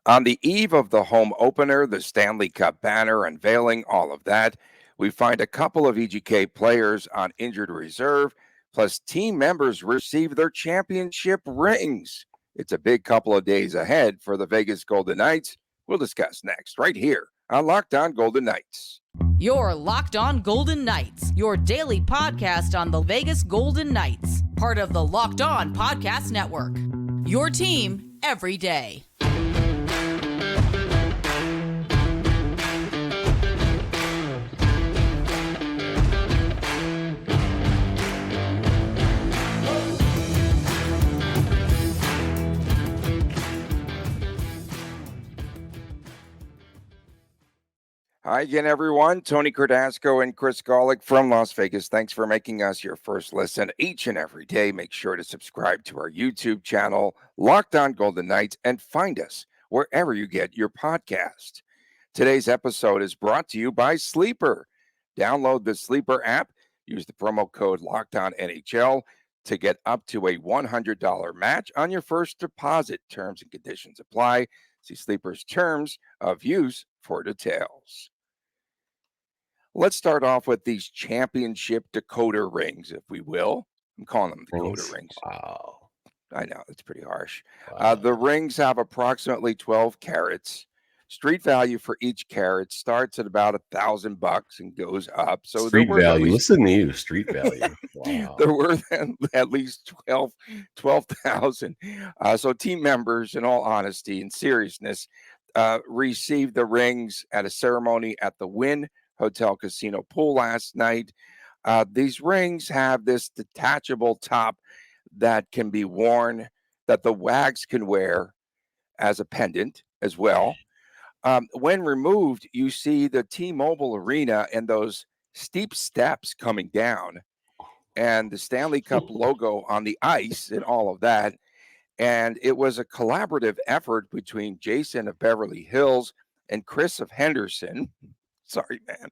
On the eve of the home opener, the Stanley Cup banner unveiling, all of that, we find a couple of VGK players on injured reserve, plus team members receive their championship rings. It's a big couple of days ahead for the Vegas Golden Knights. We'll discuss next, right here on Locked On Golden Knights. You're Locked On Golden Knights, your daily podcast on the Vegas Golden Knights, part of the Locked On Podcast Network. Your team every day. Hi again, everyone. Tony Cardasco and Chris Golick from Las Vegas. Thanks for making us your first listen each and every day. Make sure to subscribe to our YouTube channel, Locked On Golden Knights, and find us wherever you get your podcast. Today's episode is brought to you by Sleeper. Download the Sleeper app. Use the promo code LOCKEDONNHL to get up to a $100 match on your first deposit. Terms and conditions apply. See Sleeper's terms of use for details. Let's start off with these championship decoder rings, if we will. I'm calling them decoder rings. Wow. I know, it's pretty harsh. Wow. The rings have approximately 12 carats. Street value for each carat starts at about $1,000 and goes up. So street value. Listen to you, street value. Wow. They're worth at least 12,000. So team members, in all honesty and seriousness, received the rings at a ceremony at the Wynn Hotel Casino Pool last night. These rings have this detachable top that can be worn, that the wags can wear as a pendant as well. When removed, you see the T-Mobile Arena and those steep steps coming down and the Stanley Cup logo on the ice and all of that. And it was a collaborative effort between Jason of Beverly Hills and Chris of Henderson. Sorry, man.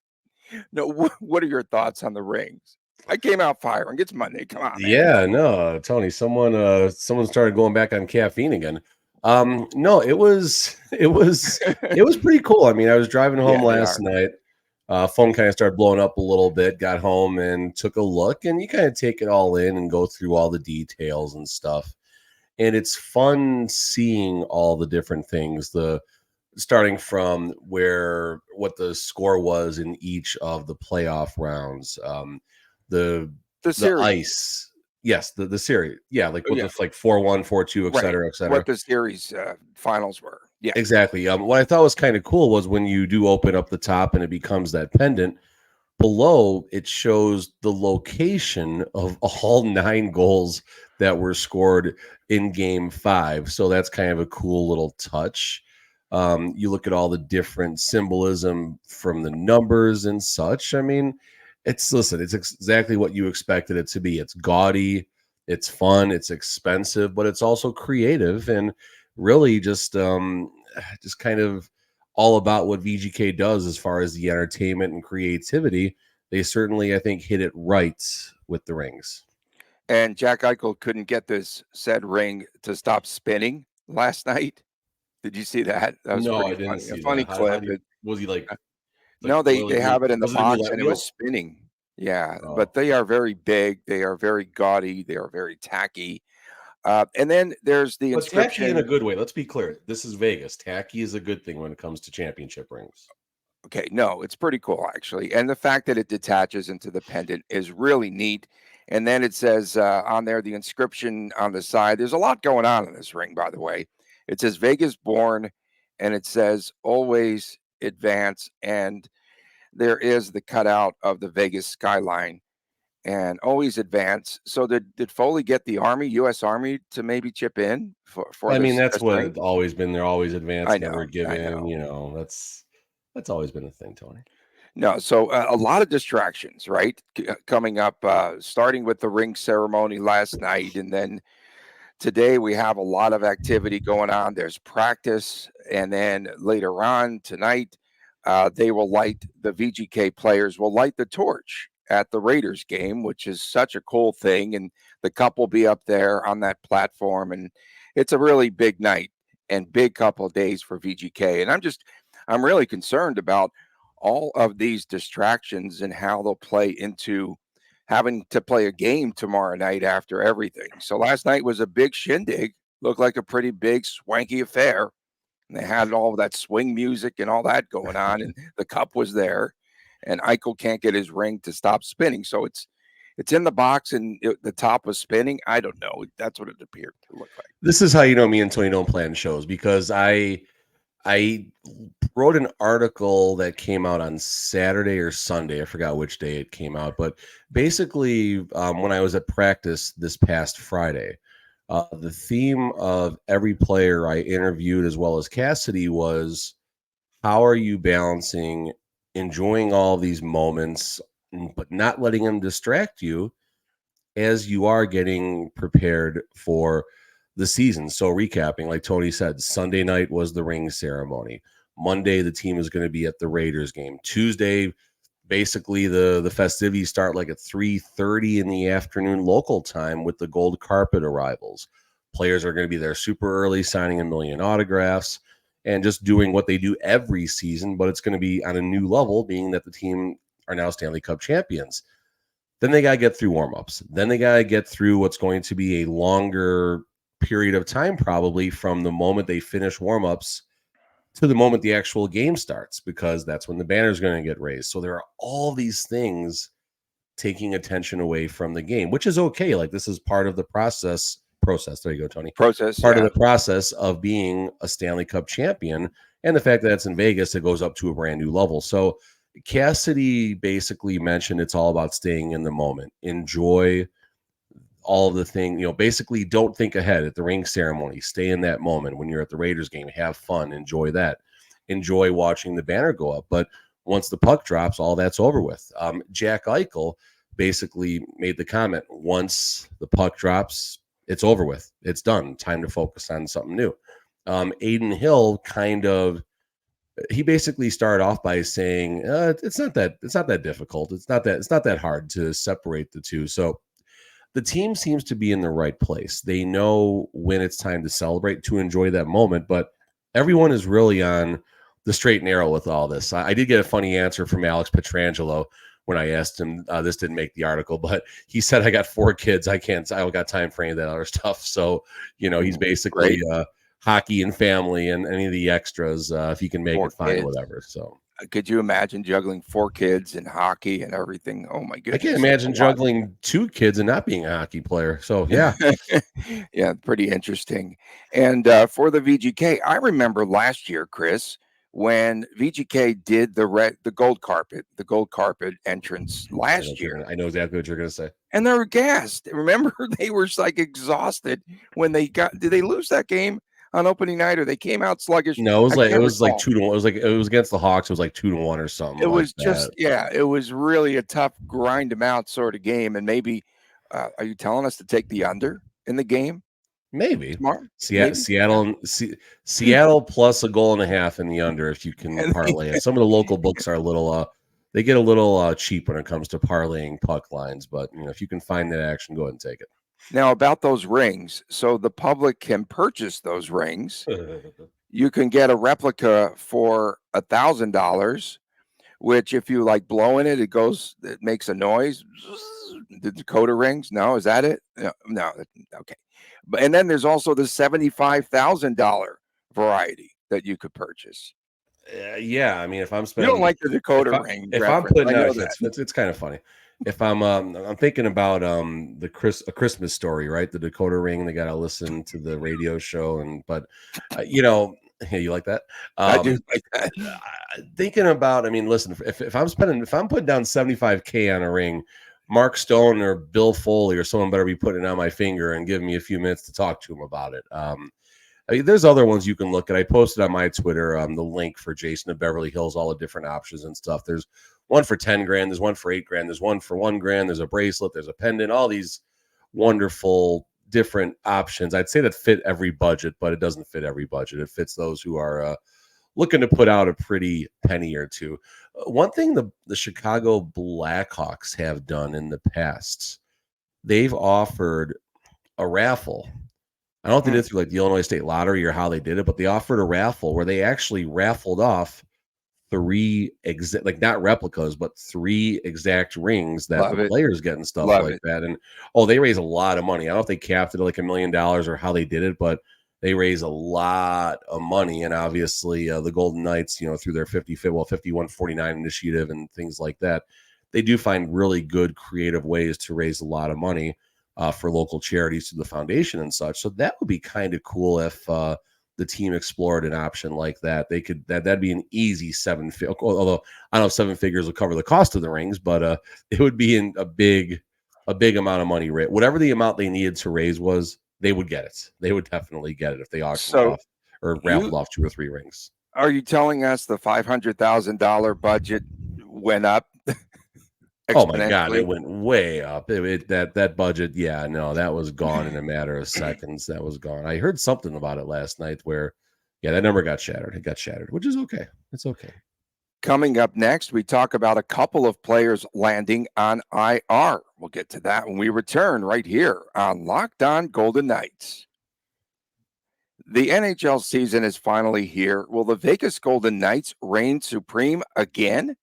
No, what are your thoughts on the rings? I came out firing. It's Monday. Come on, man. Yeah, no, Tony. Someone started going back on caffeine again. No, it was pretty cool. I mean, I was driving home last night. Phone kind of started blowing up a little bit. Got home and took a look, and you kind of take it all in and go through all the details and stuff. And it's fun seeing all the different things. Starting from what the score was in each of the playoff rounds. The series. Ice. Yes, the series. Yeah, like with the 4-1, 4-2, et cetera, et cetera. What the series finals were. Yeah, exactly. What I thought was kind of cool was when you do open up the top and it becomes that pendant, below it shows the location of all 9 goals that were scored in Game 5. So that's kind of a cool little touch. You look at all the different symbolism from the numbers and such. I mean, it's exactly what you expected it to be. It's gaudy, it's fun, it's expensive, but it's also creative and really just kind of all about what VGK does as far as the entertainment and creativity. They certainly, I think, hit it right with the rings. And Jack Eichel couldn't get this said ring to stop spinning last night. Did you see that? That was no, pretty I didn't funny. see a funny that. clip. Was he like no, they have it in the box and it wheel? was spinning. Yeah, but they are very big. They are very gaudy. They are very tacky. And then there's the inscription. Tacky in a good way. Let's be clear. This is Vegas. Tacky is a good thing when it comes to championship rings. Okay, no, it's pretty cool, actually. And the fact that it detaches into the pendant is really neat. And then it says on there, the inscription on the side. There's a lot going on in this ring, by the way. It says Vegas born, and it says always advance. And there is the cutout of the Vegas skyline and always advance. So did Foley get the Army, U.S. Army, to maybe chip in for I mean, that's what ring? it's always been. They're always advance, never give in. Know. You know, that's always been a thing, Tony. No, so a lot of distractions, right? Coming up, starting with the ring ceremony last night. And then today we have a lot of activity going on. There's practice. And then later on tonight, the VGK players will light the torch at the Raiders game, which is such a cool thing. And the cup will be up there on that platform. And it's a really big night and big couple of days for VGK. And I'm really concerned about all of these distractions and how they'll play into having to play a game tomorrow night after everything. So last night was a big shindig, looked like a pretty big swanky affair. And they had all of that swing music and all that going on, and the cup was there, and Eichel can't get his ring to stop spinning. So it's in the box and the top was spinning. I don't know. That's what it appeared to look like. This is how you know me and Tony don't plan shows, because I wrote an article that came out on Saturday or Sunday. I forgot which day it came out, but basically when I was at practice this past Friday, the theme of every player I interviewed, as well as Cassidy, was how are you balancing enjoying all these moments, but not letting them distract you as you are getting prepared for the season. So recapping, like Tony said, Sunday night was the ring ceremony. Monday, the team is going to be at the Raiders game. Tuesday, basically the festivities start like at 3:30 in the afternoon local time with the gold carpet arrivals. Players are going to be there super early, signing 1 million autographs and just doing what they do every season, but it's going to be on a new level, being that the team are now Stanley Cup champions. Then they got to get through warm-ups. Then they got to get through what's going to be a longer period of time, probably from the moment they finish warm-ups to the moment the actual game starts, because that's when the banner is going to get raised. So there are all these things taking attention away from the game, which is okay. Like, this is part of the process. There you go, Tony. Part of the process of being a Stanley Cup champion, and the fact that it's in Vegas, it goes up to a brand new level. So Cassidy basically mentioned it's all about staying in the moment. Enjoy all of the thing, basically don't think ahead at the ring ceremony. Stay in that moment. When you're at the Raiders game, have fun, enjoy that. Enjoy watching the banner go up. But once the puck drops, all that's over with. Jack Eichel basically made the comment, once the puck drops, it's over with. It's done. Time to focus on something new. Aiden Hill he basically started off by saying, it's not that difficult. It's not that hard to separate the two. So the team seems to be in the right place. They know when it's time to celebrate, to enjoy that moment, but everyone is really on the straight and narrow with all this. I did get a funny answer from Alex Petrangelo when I asked him, this didn't make the article, but he said, I got 4 kids. I don't got time for any of that other stuff. So, he's basically hockey and family and any of the extras, if he can make 4 it, fine, kids. Whatever. So could you imagine juggling 4 kids and hockey and everything? Oh my goodness. I can't imagine juggling 2 kids and not being a hockey player. So yeah. Yeah, pretty interesting. And for the VGK, I remember last year, Chris, when VGK did the gold carpet entrance last year. I know exactly what you're going to say. And they were gassed. Remember, they were like exhausted when did they lose that game on opening night, or they came out sluggish? No, it was like 2-1. It was against the Hawks. It was like 2-1 or something. It was it was really a tough grind them out sort of game. And maybe, are you telling us to take the under in the game? Maybe. Smart. Seattle plus 1.5 goals in the under, if you can parlay it. Some of the local books are a little they get a little cheap when it comes to parlaying puck lines, but if you can find that action, go ahead and take it. Now, about those rings, so the public can purchase those rings. You can get a replica for $1,000, which, if you like blowing it, it makes a noise. The Dakota rings? No, is that it? No. Okay. And then there's also the $75,000 variety that you could purchase. Yeah, I mean, if I'm spending, you don't like the Dakota ring. If I'm putting out, it's kind of funny. If I'm thinking about a Christmas Story, right? The Dakota ring. They got to listen to the radio show, but you like that? I do like that. Thinking about, listen, if I'm putting down $75K on a ring, Mark Stone or Bill Foley or someone better be putting it on my finger and giving me a few minutes to talk to him about it. There's other ones you can look at. I posted on my Twitter the link for Jason of Beverly Hills, all the different options and stuff. There's one for $10,000, there's one for $8,000, there's one for $1,000, there's a bracelet, there's a pendant, all these wonderful different options. I'd say that fit every budget, but it doesn't fit every budget. It fits those who are looking to put out a pretty penny or two. One thing the Chicago Blackhawks have done in the past, they've offered a raffle I don't know if they did it through like the Illinois State Lottery or how they did it, but they offered a raffle where they actually raffled off not replicas, but 3 exact rings that Love the it. players get and stuff Love like it. that. And they raise a lot of money. I don't know if they capped it at like $1 million or how they did it, but they raise a lot of money. And obviously the Golden Knights, through their 5149 initiative and things like that, they do find really good creative ways to raise a lot of money for local charities through the foundation and such. So that would be kind of cool if the team explored an option like that. They could that'd be an easy 7 figure. Although I don't know if 7 figures will cover the cost of the rings, but it would be in a big amount of money. Whatever the amount they needed to raise was, they would get it. They would definitely get it if they auctioned off or raffled off 2 or 3 rings. Are you telling us the $500,000 budget went up? Oh my God, it went way up. That budget, that was gone in a matter of seconds. That was gone. I heard something about it last night where, that number got shattered. It got shattered, which is okay. It's okay. Coming up next, we talk about a couple of players landing on IR. We'll get to that when we return right here on Locked On Golden Knights. The NHL season is finally here. Will the Vegas Golden Knights reign supreme again?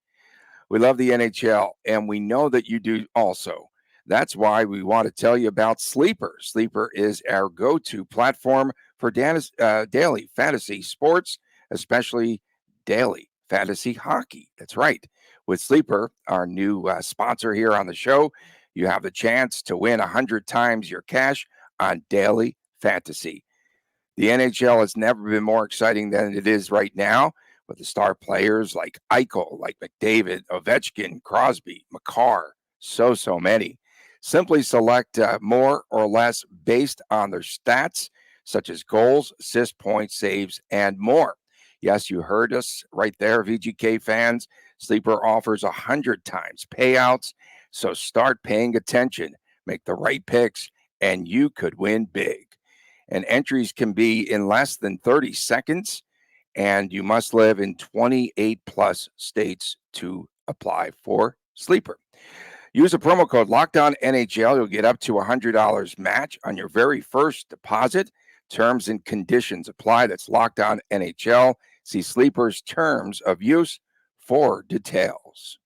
We love the NHL, and we know that you do also. That's why we want to tell you about Sleeper. Sleeper is our go-to platform for daily fantasy sports, especially daily fantasy hockey. That's right. With Sleeper, our new sponsor here on the show, you have the chance to win 100 times your cash on daily fantasy. The NHL has never been more exciting than it is right now, with the star players like Eichel, like McDavid, Ovechkin, Crosby, Makar, so many. Simply select more or less based on their stats, such as goals, assists, points, saves, and more. Yes, you heard us right there, VGK fans. Sleeper offers 100 times payouts, so start paying attention, make the right picks, and you could win big. And entries can be in less than 30 seconds. And you must live in 28 plus states to apply for Sleeper. Use the promo code LOCKEDONNHL. You'll get up to $100 match on your very first deposit. Terms and conditions apply. That's Locked On NHL. See Sleeper's terms of use for details.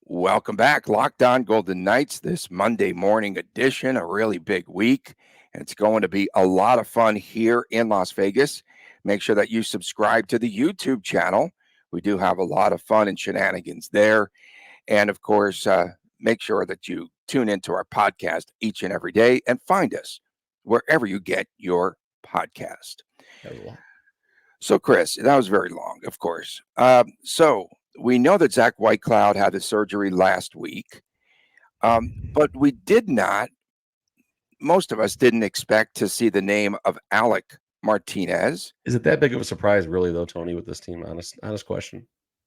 Welcome back, Locked On Golden Knights. This Monday morning edition, a really big week. And it's going to be a lot of fun here in Las Vegas. Make sure that you subscribe to the YouTube channel. We do have a lot of fun and shenanigans there. And of course, make sure that you tune into our podcast each and every day and find us wherever you get your podcast. So, Chris, that was very long, of course. So we know that Zach Whitecloud had the surgery last week, but we did not. Most of us didn't expect to see the name of Alec Martinez. Is it that big of a surprise, really, though, Tony, with this team? Honest question.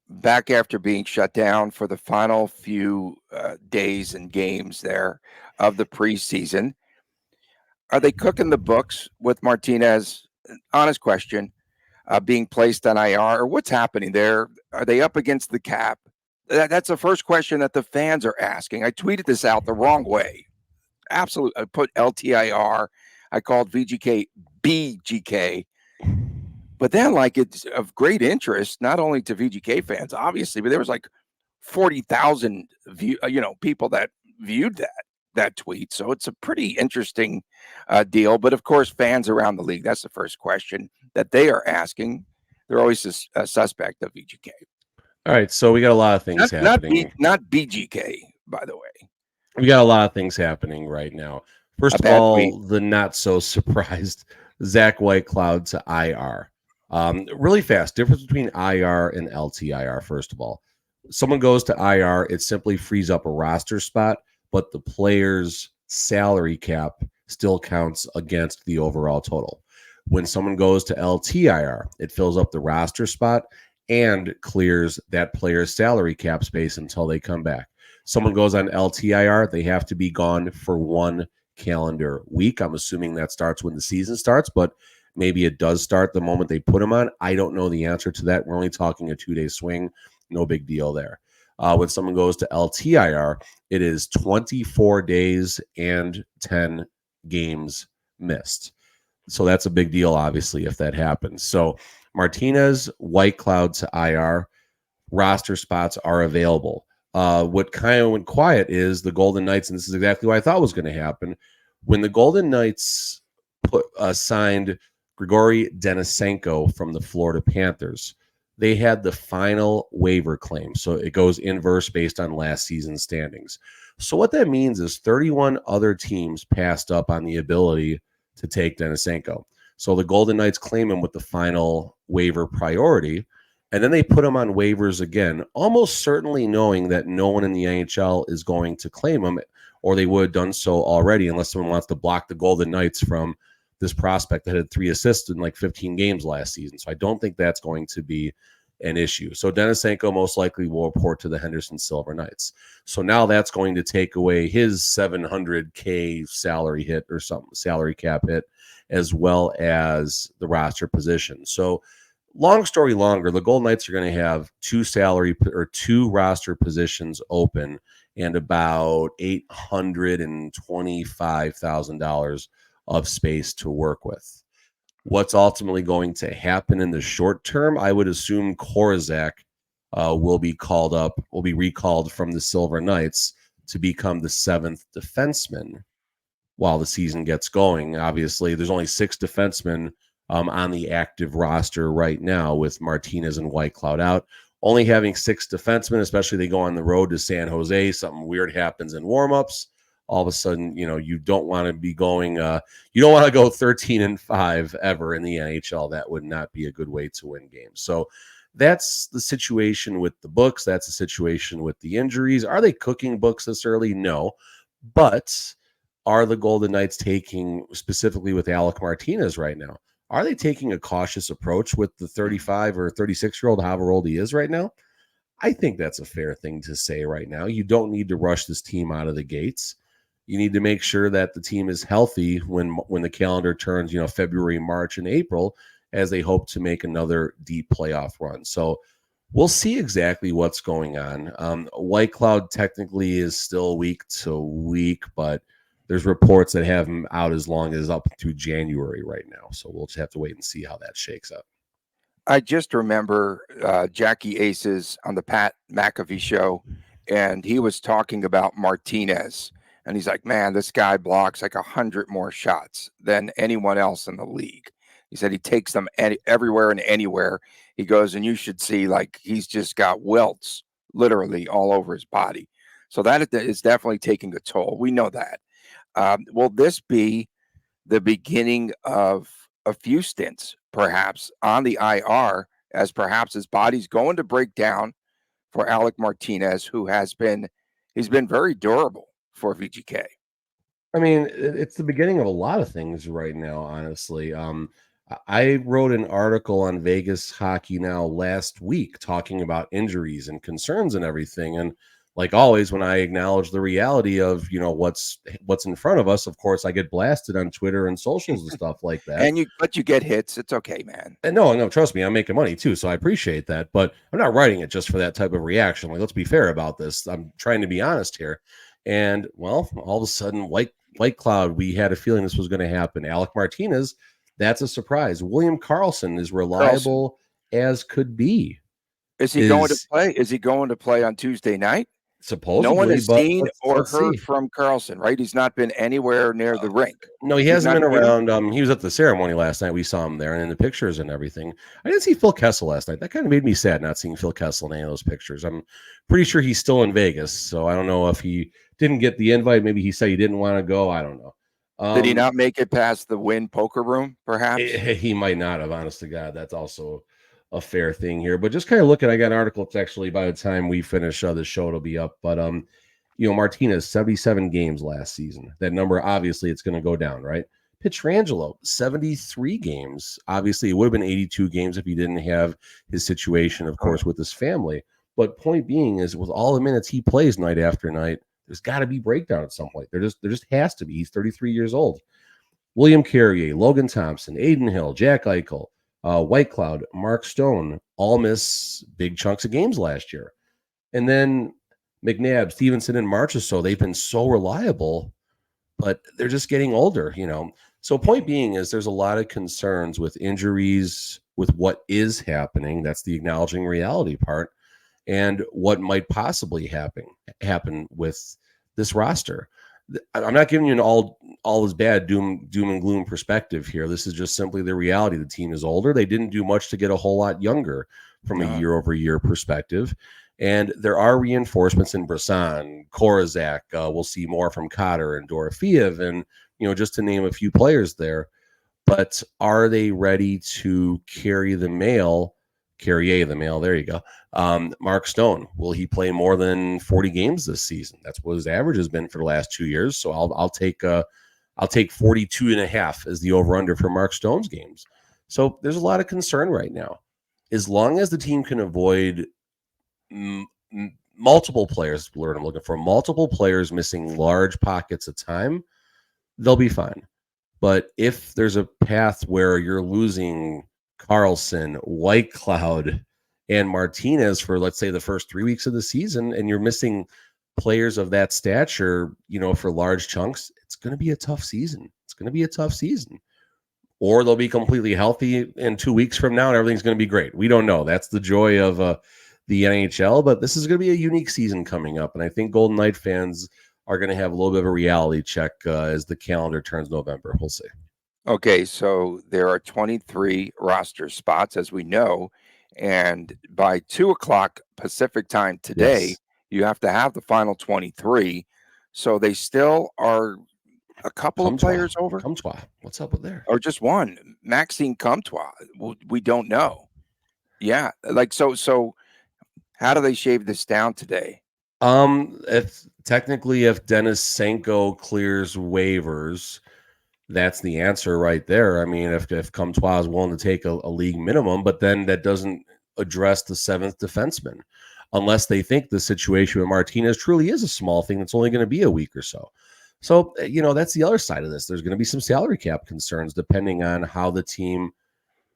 Back after being shut down for the final few days and games there of the preseason. Are they cooking the books with Martinez? Honest question. Being placed on IR, or what's happening there? Are they up against the cap? That's the first question that the fans are asking. I tweeted this out the wrong way. Absolutely. I put LTIR. I called VGK BGK. But then, it's of great interest, not only to VGK fans, obviously, but there was 40,000 people that viewed that tweet. So it's a pretty interesting deal. But of course, fans around the league, that's the first question that they are asking. They're always a suspect of VGK. All right. So we got a lot of things happening. Not BGK, by the way. We got a lot of things happening right now. First of all, the not so surprised Zach Whitecloud to IR. Really fast. Difference between IR and LTIR. First of all, someone goes to IR, it simply frees up a roster spot, but the player's salary cap still counts against the overall total. When someone goes to LTIR, it fills up the roster spot and clears that player's salary cap space until they come back. Someone goes on LTIR, they have to be gone for 1 calendar week. I'm assuming that starts when the season starts, but maybe it does start the moment they put them on. I don't know the answer to that. We're only talking a 2-day swing. No big deal there. When someone goes to LTIR, it is 24 days and 10 games missed. So that's a big deal, obviously, if that happens. So Martinez, Whitecloud to IR, roster spots are available. What kind of went quiet is the Golden Knights, and this is exactly what I thought was going to happen. When the Golden Knights signed Grigory Denisenko from the Florida Panthers, they had the final waiver claim. So it goes inverse based on last season's standings. So what that means is 31 other teams passed up on the ability to take Denisenko. So the Golden Knights claim him with the final waiver priority, and then they put him on waivers again, almost certainly knowing that no one in the NHL is going to claim him, or they would have done so already, unless someone wants to block the Golden Knights from this prospect that had 3 assists in like 15 games last season. So I don't think that's going to be an issue. So Denisenko most likely will report to the Henderson Silver Knights. So now that's going to take away his $700K salary hit or something, salary cap hit, as well as the roster position. So long story longer, the Golden Knights are going to have 2 roster positions open and about $825,000 of space to work with. What's ultimately going to happen in the short term, I would assume Kolesar will be recalled from the Silver Knights to become the 7th defenseman while the season gets going. Obviously, there's only 6 defensemen on the active roster right now, with Martinez and Whitecloud out. Only having 6 defensemen, especially they go on the road to San Jose, something weird happens in warmups. All of a sudden, you don't want to be going, you don't want to go 13-5 ever in the NHL. That would not be a good way to win games. So that's the situation with the books. That's the situation with the injuries. Are they cooking books this early? No. But are the Golden Knights taking, specifically with Alec Martinez right now, are they taking a cautious approach with the 35 or 36-year-old, however old he is right now? I think that's a fair thing to say right now. You don't need to rush this team out of the gates. You need to make sure that the team is healthy when the calendar turns, February, March, and April, as they hope to make another deep playoff run. So we'll see exactly what's going on. Whitecloud technically is still week to week, but there's reports that have him out as long as up through January right now. So we'll just have to wait and see how that shakes up. I just remember Jackie Aces on the Pat McAfee show, and he was talking about Martinez. And he's like, man, this guy blocks like 100 more shots than anyone else in the league. He said he takes them everywhere and anywhere he goes, and you should see, like, he's just got welts literally all over his body. So that is definitely taking a toll. We know that. Will this be the beginning of a few stints, perhaps, on the IR, as perhaps his body's going to break down for Alec Martinez, he's been very durable for VGK? I mean, it's the beginning of a lot of things right now, honestly. I wrote an article on Vegas Hockey Now last week talking about injuries and concerns and everything. And like always, when I acknowledge the reality of, what's in front of us, of course, I get blasted on Twitter and socials and stuff like that. But you get hits. It's okay, man. And no, trust me, I'm making money too, so I appreciate that. But I'm not writing it just for that type of reaction. Like, let's be fair about this. I'm trying to be honest here. And, well, all of a sudden, Whitecloud, we had a feeling this was going to happen. Alec Martinez, that's a surprise. William Karlsson is reliable as could be. Is he going to play? Is he going to play on Tuesday night? Supposedly. No one has seen or heard from Karlsson, right? He's not been anywhere near the rink. No, he hasn't been around. He was at the ceremony last night. We saw him there, and in the pictures and everything. I didn't see Phil Kessel last night. That kind of made me sad not seeing Phil Kessel in any of those pictures. I'm pretty sure he's still in Vegas, so I don't know if he didn't get the invite. Maybe he said he didn't want to go. I don't know. Did he not make it past the Wynn poker room, perhaps? He might not have, honest to God. That's also a fair thing here. But just kind of looking, I got an article. It's actually, by the time we finish the show, it'll be up. But, Martinez, 77 games last season. That number, obviously, it's going to go down, right? Pietrangelo, 73 games. Obviously, it would have been 82 games if he didn't have his situation, of course, with his family. But point being is, with all the minutes he plays night after night, there's got to be breakdown at some point. There just has to be. He's 33 years old. William Carrier, Logan Thompson, Aiden Hill, Jack Eichel, Whitecloud, Mark Stone all miss big chunks of games last year. And then McNabb, Stevenson, and Marchessault, they've been so reliable. but they're just getting older, you know. So point being is there's a lot of concerns with injuries, with what is happening. That's the acknowledging reality part, and what might possibly happen with this roster. I'm not giving you an all is bad doom and gloom perspective here. This is just simply the reality. The team is older. They didn't do much to get a whole lot younger from a year-over-year perspective. And there are reinforcements in Brisson, Korczak. We'll see more from Cotter and Dorofeev, and just to name a few players there. But are they ready to carry the mail? Carrier the mail. There you go. Mark Stone. Will he play more than 40 games this season? That's what his average has been for the last 2 years. So I'll take 42 and a half as the over-under for Mark Stone's games. So there's a lot of concern right now. As long as the team can avoid multiple players, I'm looking for multiple players missing large pockets of time, they'll be fine. But if there's a path where you're losing Carlson, Whitecloud, and Martinez for, let's say, the first 3 weeks of the season, and you're missing players of that stature, for large chunks, it's going to be a tough season. Or they'll be completely healthy in 2 weeks from now, and everything's going to be great. We don't know. That's the joy of the NHL, but this is going to be a unique season coming up, and I think Golden Knight fans are going to have a little bit of a reality check as the calendar turns November. We'll see. Okay, so there are 23 roster spots, as we know, and by 2:00 Pacific time today, you have to have the final 23. So they still are a couple of players over. Comtois, what's up with there? Or just one, Maxime Comtois. We don't know. Yeah, so. How do they shave this down today? If Dennis Senko clears waivers, that's the answer right there. I mean, if Comtois is willing to take a league minimum, but then that doesn't address the seventh defenseman, unless they think the situation with Martinez truly is a small thing that's only going to be a week or so. So, that's the other side of this. There's going to be some salary cap concerns depending on how the team,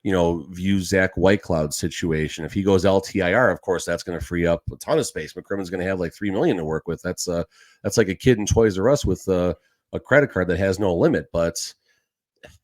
views Zach Whitecloud's situation. If he goes LTIR, of course, that's going to free up a ton of space. McCrimmon's going to have like $3 million to work with. That's like a kid in Toys R Us with a credit card that has no limit. But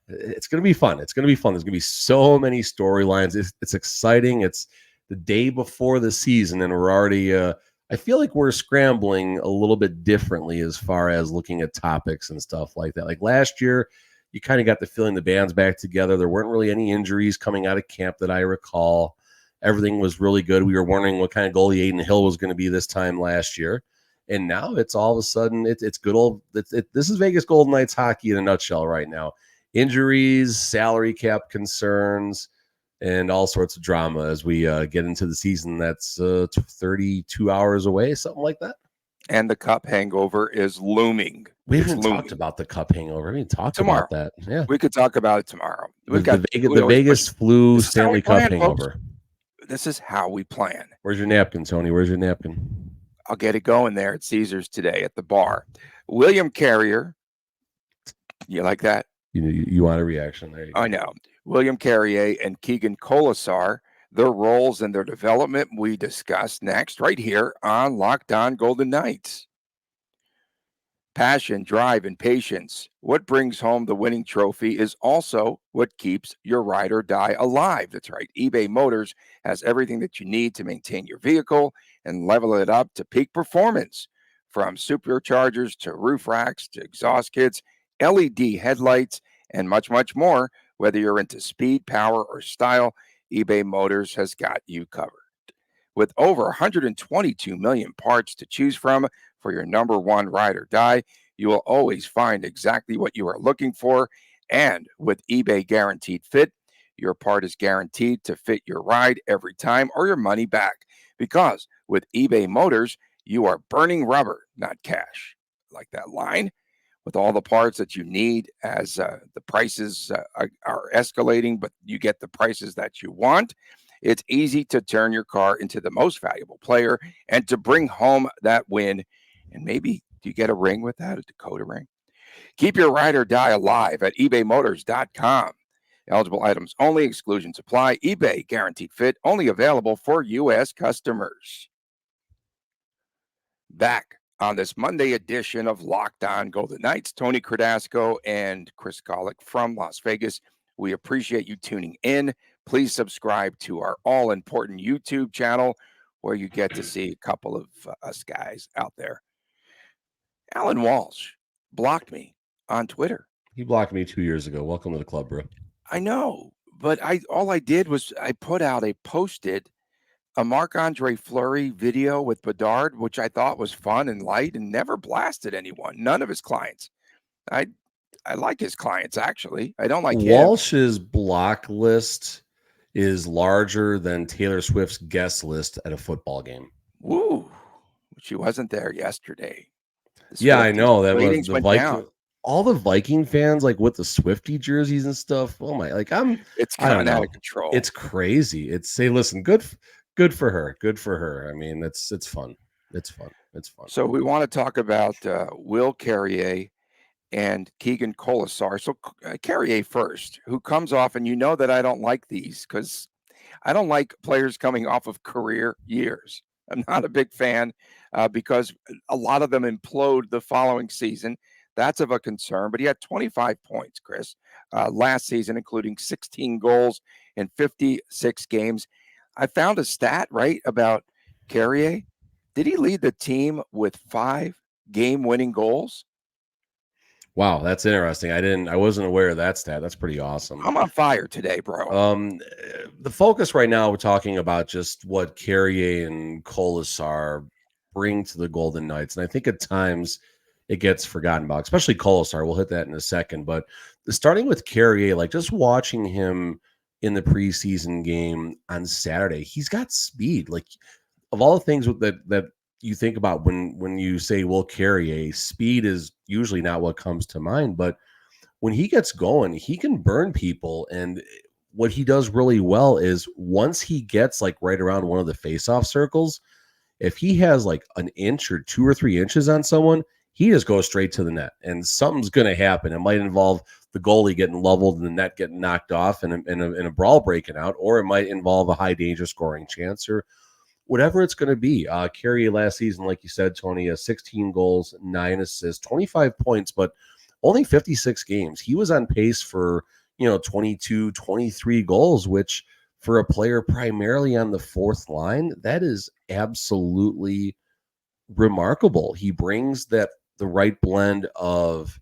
it's going to be fun. There's going to be so many storylines. It's exciting. It's the day before the season, and we're already. I feel like we're scrambling a little bit differently as far as looking at topics and stuff like that. Like last year, you kind of got the feeling the band's back together. There weren't really any injuries coming out of camp that I recall. Everything was really good. We were wondering what kind of goalie Aiden Hill was going to be this time last year. And now it's all of a sudden, it's good old, this is Vegas Golden Knights hockey in a nutshell right now. Injuries, salary cap concerns, and all sorts of drama as we get into the season that's 32 hours away, something like that. And the cup hangover is looming. We haven't talked about the cup hangover. We haven't talked about that. Yeah, we could talk about it tomorrow. We've got the Vegas flu Stanley Cup hangover. Folks. This is how we plan. Where's your napkin, Tony? Where's your napkin? I'll get it going there at Caesars today at the bar. William Carrier. You like that? You want a reaction there? I know. William Carrier and Keegan Kolesar, their roles and their development we discuss next right here on Locked On Golden Knights. Passion, drive, and patience. What brings home the winning trophy is also what keeps your ride or die alive. That's right. eBay Motors has everything that you need to maintain your vehicle and level it up to peak performance. From superchargers to roof racks to exhaust kits, LED headlights, and much, much more. Whether you're into speed, power, or style, eBay Motors has got you covered. With over 122 million parts to choose from for your number one ride or die, you will always find exactly what you are looking for. And with eBay Guaranteed Fit, your part is guaranteed to fit your ride every time or your money back. Because with eBay Motors, you are burning rubber, not cash. Like that line? With all the parts that you need as the prices are escalating, but you get the prices that you want. It's easy to turn your car into the most valuable player and to bring home that win. And maybe do you get a ring with that, a Dakota ring? Keep your ride or die alive at ebaymotors.com. Eligible items only, exclusions apply. eBay Guaranteed Fit, only available for U.S. customers. Back on this Monday edition of Locked On Golden Knights. Tony Cardasco and Chris Golick from Las Vegas. We appreciate you tuning in. Please subscribe to our all-important YouTube channel where you get to see a couple of us guys out there. Alan Walsh blocked me on Twitter. He blocked me 2 years ago. Welcome to the club, bro. I know, but all I did was I put out posted a Marc-Andre Fleury video with Bedard, which I thought was fun and light and never blasted anyone. None of his clients. I like his clients, actually. I don't like Walsh's block list is larger than Taylor Swift's guest list at a football game. Woo. She wasn't there yesterday. Yeah, I know. That was the Viking. Down. All the Viking fans, like with the Swiftie jerseys and stuff. Oh my, it's kind of out of control. It's crazy. Listen, good for her. Good for her. I mean, it's fun. It's fun. So we want to talk about Will Carrier and Keegan Kolesar. So Carrier first, who comes off, and you know that I don't like these because I don't like players coming off of career years. I'm not a big fan because a lot of them implode the following season. That's of a concern. But he had 25 points, Chris, last season, including 16 goals in 56 games. I found a stat, right, about Carrier. Did he lead the team with 5 game-winning goals? Wow, that's interesting. I wasn't aware of that stat. That's pretty awesome. I'm on fire today, bro. The focus right now, we're talking about just what Carrier and Kolesar bring to the Golden Knights. And I think at times it gets forgotten about, especially Kolesar. We'll hit that in a second. But starting with Carrier, like just watching him in the preseason game on Saturday, he's got speed. Like of all the things that you think about when you say Will Carrier, speed is usually not what comes to mind. But when he gets going, he can burn people. And what he does really well is once he gets like right around one of the faceoff circles, if he has like an inch or 2 or 3 inches on someone, he just goes straight to the net, and something's going to happen. It might involve the goalie getting leveled and the net getting knocked off and a brawl breaking out, or it might involve a high danger scoring chance or whatever it's going to be. Carrier last season, like you said, Tony, 16 goals, 9 assists, 25 points, but only 56 games. He was on pace for, 22, 23 goals, which for a player primarily on the fourth line, that is absolutely remarkable. He brings the right blend of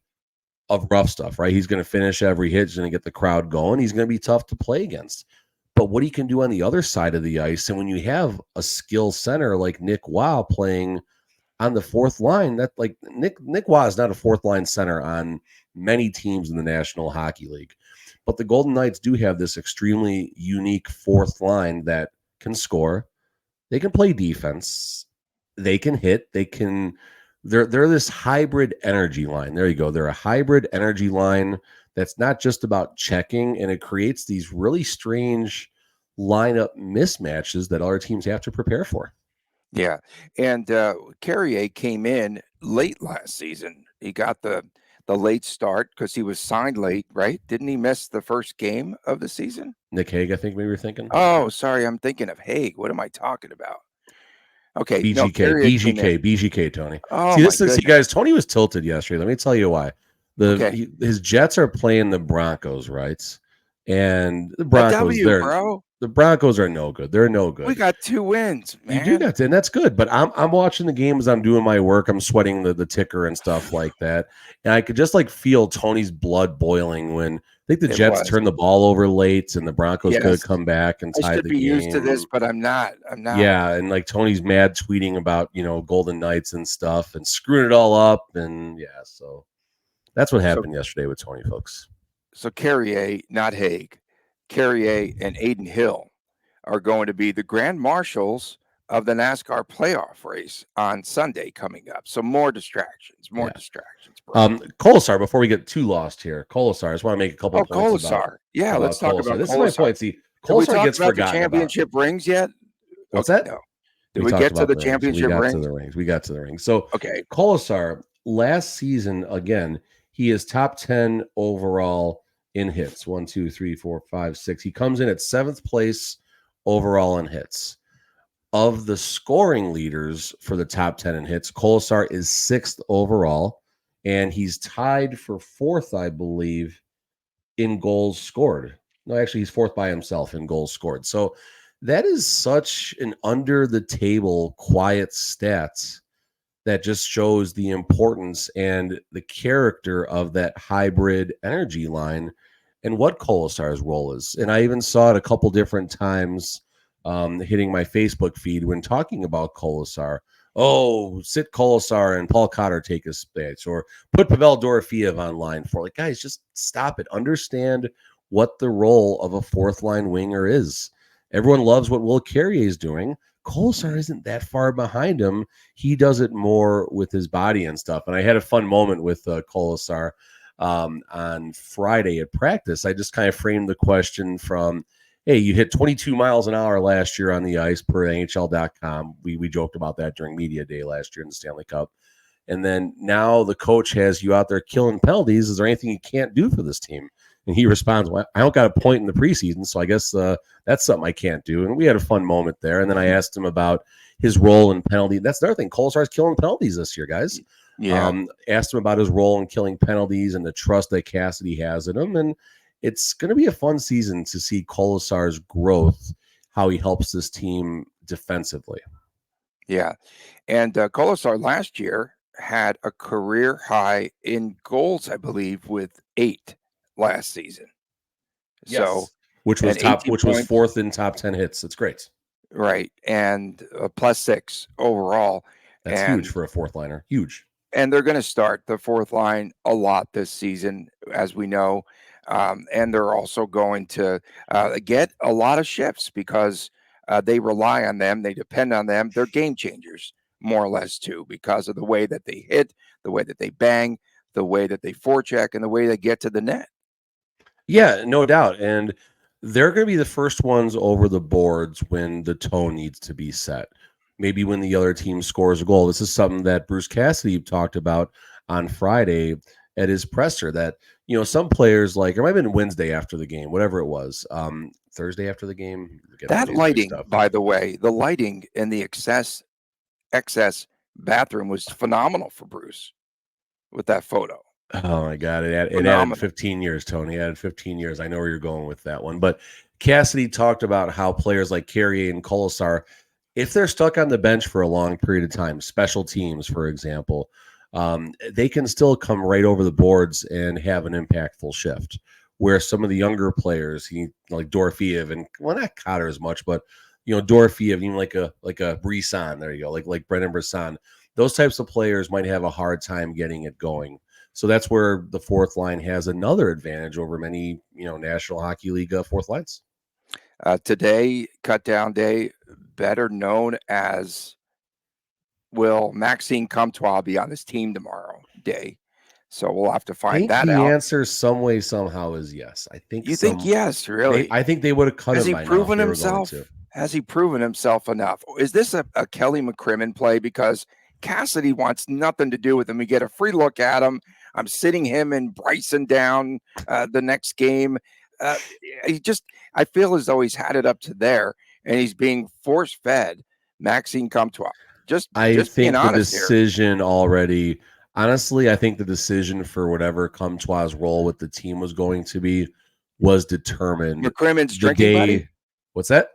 rough stuff, right? He's going to finish every hit. He's going to get the crowd going. He's going to be tough to play against. But what he can do on the other side of the ice, and when you have a skill center like Nick Waugh playing on the fourth line, that like Nick Waugh is not a fourth line center on many teams in the National Hockey League. But the Golden Knights do have this extremely unique fourth line that can score. They can play defense. They can hit. They're this hybrid energy line. There you go. They're a hybrid energy line that's not just about checking, and it creates these really strange lineup mismatches that other teams have to prepare for. Yeah, and Carrier came in late last season. He got the late start because he was signed late, right? Didn't he miss the first game of the season? Nick Hague, I think maybe you're thinking. Oh, sorry, I'm thinking of Hague. What am I talking about? Okay, BGK, Tony. Oh, see, guys, Tony was tilted yesterday. Let me tell you why. His Jets are playing the Broncos, right? And the Broncos, the Broncos are no good. They're no good. We got 2 wins, man. You do got and that's good. But I'm watching the game as I'm doing my work. I'm sweating the ticker and stuff like that. And I could just like feel Tony's blood boiling when I think the Jets turned the ball over late and the Broncos could come back and tie the game. I should be used to this, but I'm not. Yeah, and like Tony's mad tweeting about, Golden Knights and stuff and screwing it all up. And yeah, so that's what happened yesterday with Tony, folks. So Carrier, not Hague, Carrier and Aiden Hill are going to be the grand marshals of the NASCAR playoff race on Sunday coming up. So more distractions. Bro. Kolesar, before we get too lost here, Kolesar, I just want to make a couple of points Kolesar. Let's talk about this. Kolesar. Is my point. See, Kolesar gets forgotten the championship rings yet? What's that? No. Did we get to the championship rings? We got to the rings. So okay, Kolesar last season again. He is top 10 overall in hits. 1, 2, 3, 4, 5, 6. He comes in at 7th place overall in hits. of the scoring leaders for the top 10 in hits, Kolesar is 6th overall, and he's tied for 4th, I believe, in goals scored. No, actually, he's 4th by himself in goals scored. So that is such an under-the-table, quiet stats that just shows the importance and the character of that hybrid energy line and what Kolesar's role is. And I even saw it a couple different times hitting my Facebook feed when talking about Kolesar. Oh, sit Kolesar and Paul Cotter take his space, or put Pavel Dorofeev on line 4. Like, guys, just stop it. Understand what the role of a 4th line winger is. Everyone loves what Will Carrier is doing. Kolesar isn't that far behind him. He does it more with his body and stuff. And I had a fun moment with Kolesar on Friday at practice. I just kind of framed the question from, hey, you hit 22 miles an hour last year on the ice per NHL.com. We joked about that during media day last year in the Stanley Cup. And then now the coach has you out there killing penalties. Is there anything you can't do for this team? And he responds, well, I don't got a point in the preseason, so I guess that's something I can't do. And we had a fun moment there. And then I asked him about his role in penalty. That's another thing. Kolesar's killing penalties this year, guys. Yeah. Asked him about his role in killing penalties and the trust that Cassidy has in him. And it's going to be a fun season to see Kolesar's growth, how he helps this team defensively. Yeah. And Kolesar last year had a career high in goals, I believe, with 8 last season. Yes. So, which was points. 4th in top 10 hits. That's great. Right. And +6 overall. That's huge for a 4th liner. Huge. And they're going to start the 4th line a lot this season, as we know. And they're also going to get a lot of shifts because they rely on them. They depend on them. They're game changers, more or less, too, because of the way that they hit, the way that they bang, the way that they forecheck, and the way they get to the net. Yeah, no doubt. And they're going to be the first ones over the boards when the tone needs to be set. Maybe when the other team scores a goal. This is something that Bruce Cassidy talked about on Friday at his presser, that, you know, some players, like, it might have been Wednesday after the game, whatever it was, Thursday after the game. That lighting, by the way, the lighting in the excess bathroom was phenomenal for Bruce with that photo. Oh my God. It added 15 years, Tony. It added 15 years. I know where you're going with that one. But Cassidy talked about how players like Carrier and Kolesar, if they're stuck on the bench for a long period of time, special teams, for example, they can still come right over the boards and have an impactful shift. Where some of the younger players, like Dorofeev, and well, not Cotter as much, but, you know, Dorofeev, even like a Brisson, there you go, like Brendan Brisson, those types of players might have a hard time getting it going. So that's where the 4th line has another advantage over many, you know, National Hockey League 4th lines. Today, cut down day, better known as, will Maxime Comtois be on this team tomorrow day? So we'll have to find that out. The answer some way, somehow is yes. I think you think yes, really? I think they would have cut him by now. Has he proven himself? Has he proven himself enough? Is this a Kelly McCrimmon play? Because Cassidy wants nothing to do with him. We get a free look at him. I'm sitting him and Bryson down the next game. I feel as though he's had it up to there, and he's being force-fed Maxime Comtois. I think the decision already, honestly, I think the decision for whatever Comtois' role with the team was going to be was determined. McCrimmon's drinking buddy? What's that?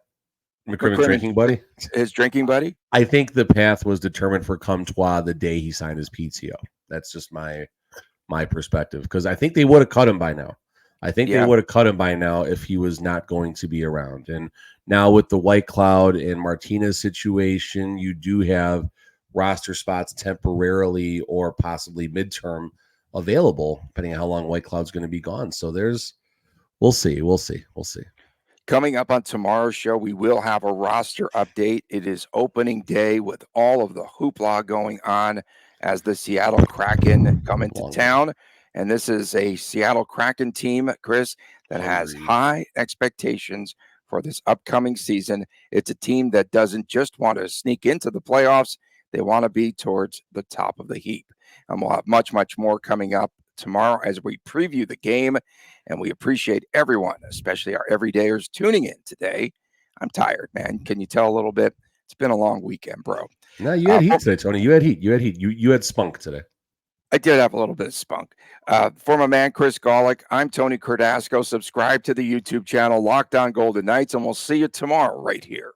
McCrimmon's drinking buddy? His drinking buddy? I think the path was determined for Comtois the day he signed his PTO. That's just my perspective, because I think they would have cut him by now. They would have cut him by now if he was not going to be around. And now with the Whitecloud and Martinez situation, you do have roster spots temporarily or possibly midterm available, depending on how long Whitecloud's going to be gone. So we'll see. Coming up on tomorrow's show, we will have a roster update. It is opening day with all of the hoopla going on as the Seattle Kraken come into town. And this is a Seattle Kraken team, Chris, that has high expectations for this upcoming season. It's a team that doesn't just want to sneak into the playoffs. They want to be towards the top of the heap. And we'll have much, much more coming up tomorrow as we preview the game. And we appreciate everyone, especially our everydayers, tuning in today. I'm tired, man. Can you tell a little bit? It's been a long weekend, bro. No, you had heat today, Tony. You had heat. You had spunk today. I did have a little bit of spunk. For my man, Chris Golick, I'm Tony Cardasco. Subscribe to the YouTube channel, Locked On Golden Knights, and we'll see you tomorrow right here.